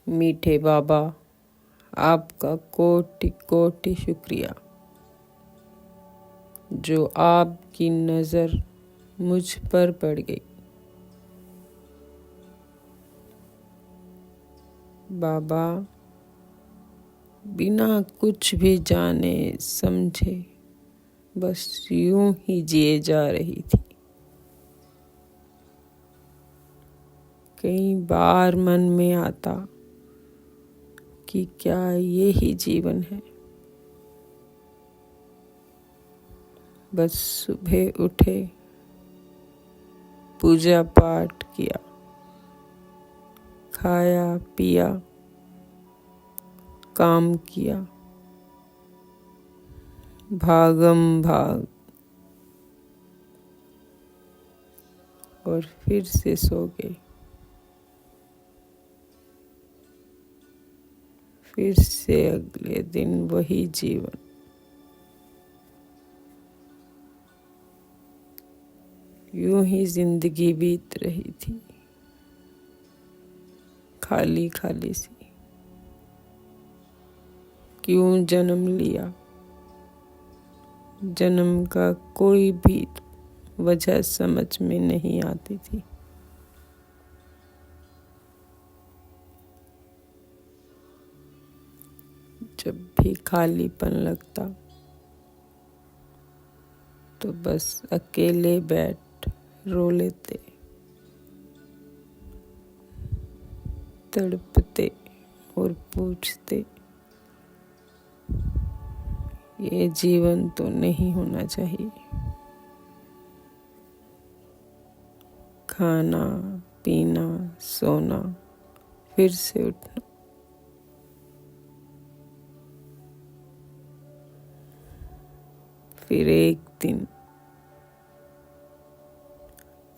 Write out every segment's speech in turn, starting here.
मीठे बाबा, आपका कोटि कोटि शुक्रिया जो आपकी नज़र मुझ पर पड़ गई। बाबा, बिना कुछ भी जाने समझे बस यूं ही जिए जा रही थी। कई बार मन में आता कि क्या ये ही जीवन है। बस सुबह उठे, पूजा पाठ किया, खाया पिया, काम किया, भागम भाग, और फिर से सो गए। फिर से अगले दिन वही जीवन। यूं ही जिंदगी बीत रही थी, खाली खाली सी। क्यों जन्म लिया? जन्म का कोई भी वजह समझ में नहीं आती थी। जब भी खालीपन लगता तो बस अकेले बैठ रो लेते, तड़पते और पूछते, ये जीवन तो नहीं होना चाहिए। खाना पीना सोना, फिर से उठना। फिर एक दिन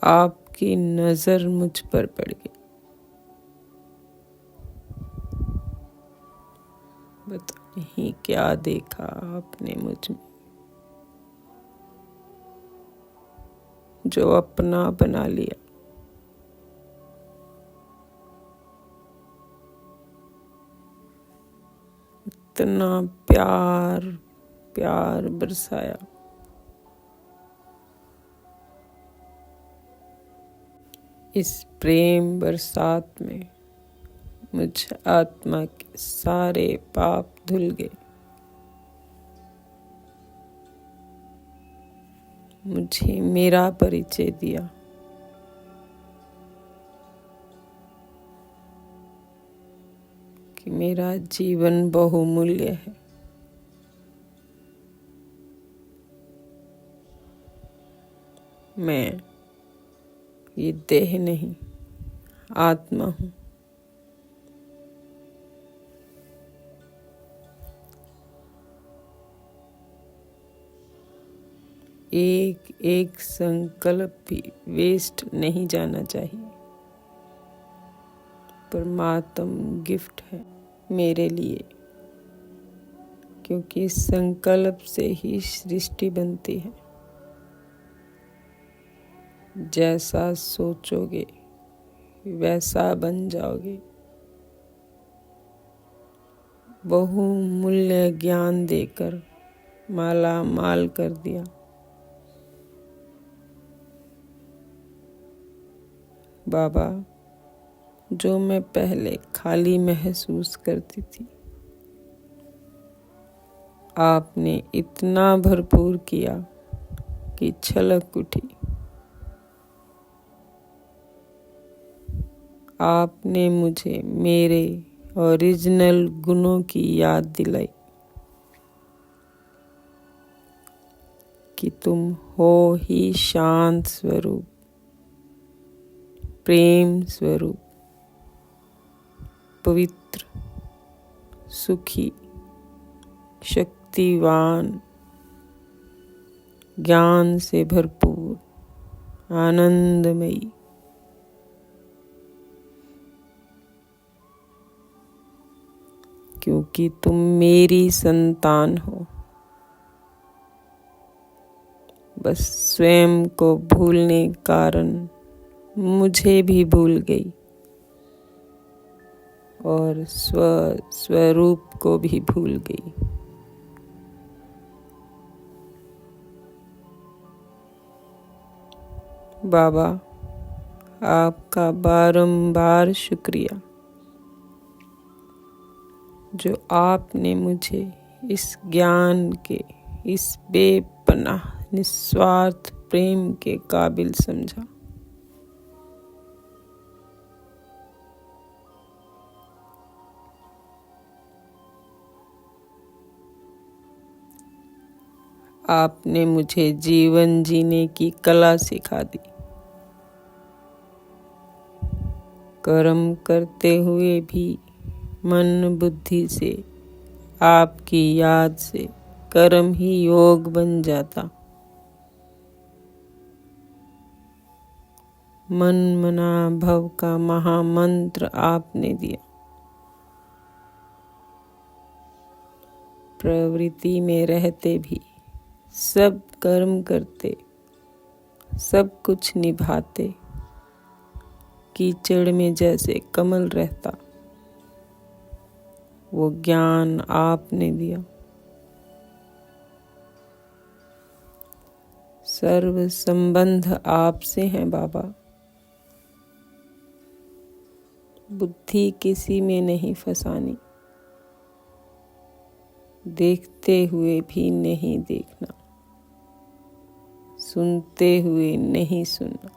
आपकी नजर मुझ पर पड़ गई। पता नहीं क्या देखा आपने मुझ में, जो अपना बना लिया। इतना प्यार प्यार बरसाया। इस प्रेम बरसात में मुझ आत्मा के सारे पाप धुल गए। मुझे मेरा परिचय दिया। कि मेरा जीवन बहुमूल्य है। मैं ये देह नहीं, आत्मा हूँ। एक एक संकल्प भी वेस्ट नहीं जाना चाहिए। परमात्म गिफ्ट है मेरे लिए, क्योंकि इस संकल्प से ही सृष्टि बनती है। जैसा सोचोगे वैसा बन जाओगे। बहुमूल्य ज्ञान देकर माला माल कर दिया। बाबा, जो मैं पहले खाली महसूस करती थी, आपने इतना भरपूर किया कि छलक उठी। आपने मुझे मेरे ओरिजिनल गुणों की याद दिलाई कि तुम हो ही शांत स्वरूप, प्रेम स्वरूप, पवित्र, सुखी, शक्तिवान, ज्ञान से भरपूर, आनंदमयी। क्योंकि तुम मेरी संतान हो। बस स्वयं को भूलने कारण मुझे भी भूल गई और स्वरूप को भी भूल गई। बाबा, आपका बारंबार शुक्रिया जो आपने मुझे इस ज्ञान के, इस बेपनाह निस्वार्थ प्रेम के काबिल समझा। आपने मुझे जीवन जीने की कला सिखा दी। कर्म करते हुए भी मन बुद्धि से, आपकी याद से कर्म ही योग बन जाता। मन मना भव का महामंत्र आपने दिया। प्रवृत्ति में रहते भी, सब कर्म करते, सब कुछ निभाते, कीचड़ में जैसे कमल रहता, वो ज्ञान आपने दिया। सर्व संबंध आपसे हैं बाबा। बुद्धि किसी में नहीं फंसानी, देखते हुए भी नहीं देखना, सुनते हुए नहीं सुनना।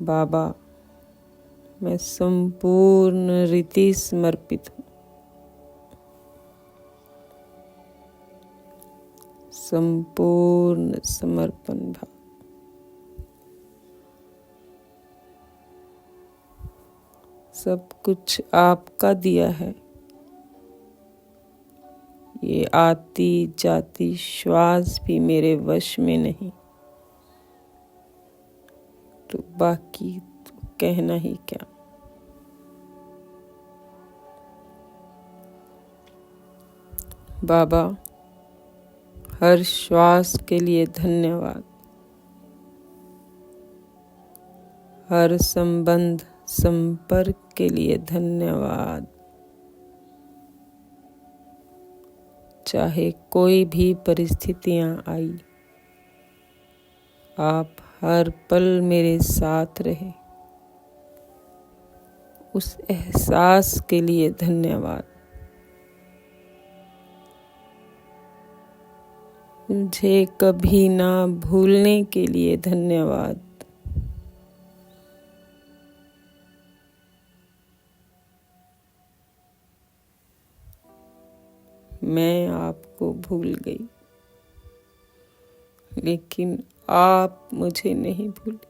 बाबा, मैं संपूर्ण रीति समर्पित हूँ। संपूर्ण समर्पण भाव। सब कुछ आपका दिया है। ये आती जाती श्वास भी मेरे वश में नहीं, तो बाकी तो कहना ही क्या। बाबा, हर श्वास के लिए धन्यवाद। हर संबंध संपर्क के लिए धन्यवाद। चाहे कोई भी परिस्थितियां आई, आप हर पल मेरे साथ रहे, उस एहसास के लिए धन्यवाद। मुझे कभी ना भूलने के लिए धन्यवाद। मैं आपको भूल गई, लेकिन आप मुझे नहीं भूले।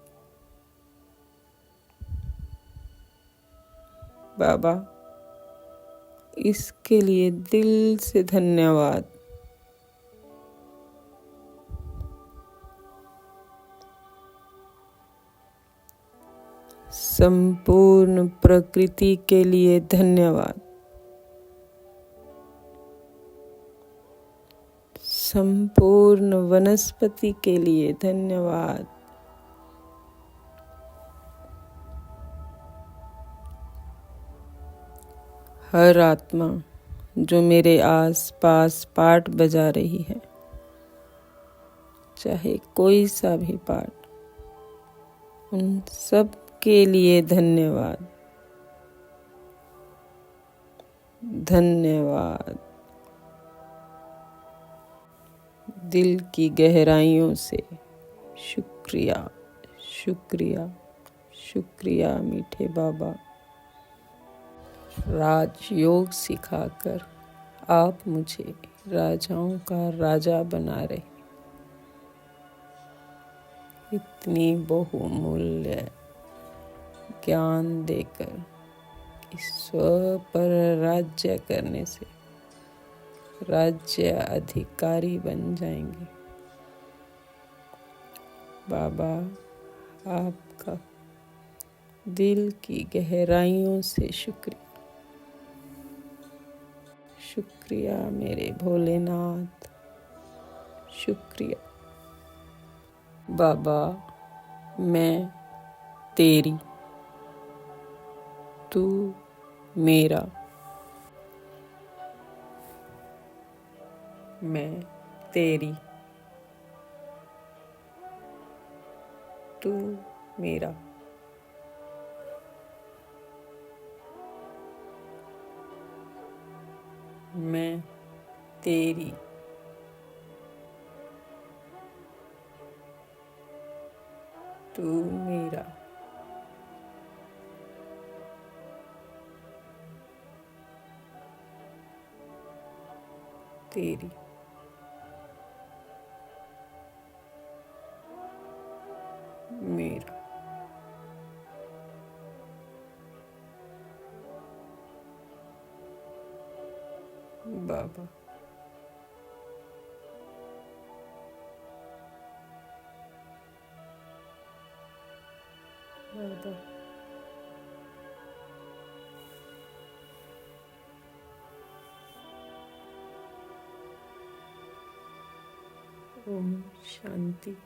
बाबा, इसके लिए दिल से धन्यवाद। संपूर्ण प्रकृति के लिए धन्यवाद। संपूर्ण वनस्पति के लिए धन्यवाद। हर आत्मा जो मेरे आस पास पाठ बजा रही है, चाहे कोई सा भी पाठ, उन सब के लिए धन्यवाद। धन्यवाद। दिल की गहराइयों से शुक्रिया, शुक्रिया, शुक्रिया मीठे बाबा। राजयोग सिखाकर आप मुझे राजाओं का राजा बना रहे। इतनी बहुमूल्य ज्ञान देकर कि स्व पर राज्य करने से राज्य अधिकारी बन जाएंगे। बाबा, आपका दिल की गहराइयों से शुक्रिया। शुक्रिया मेरे भोलेनाथ, शुक्रिया। बाबा, मैं तेरी, तू मेरा, मैं तेरी, तू मेरा, मैं तेरी, तू मेरा, तेरी, मेरा। बाबा। बाबा। ओम शांति।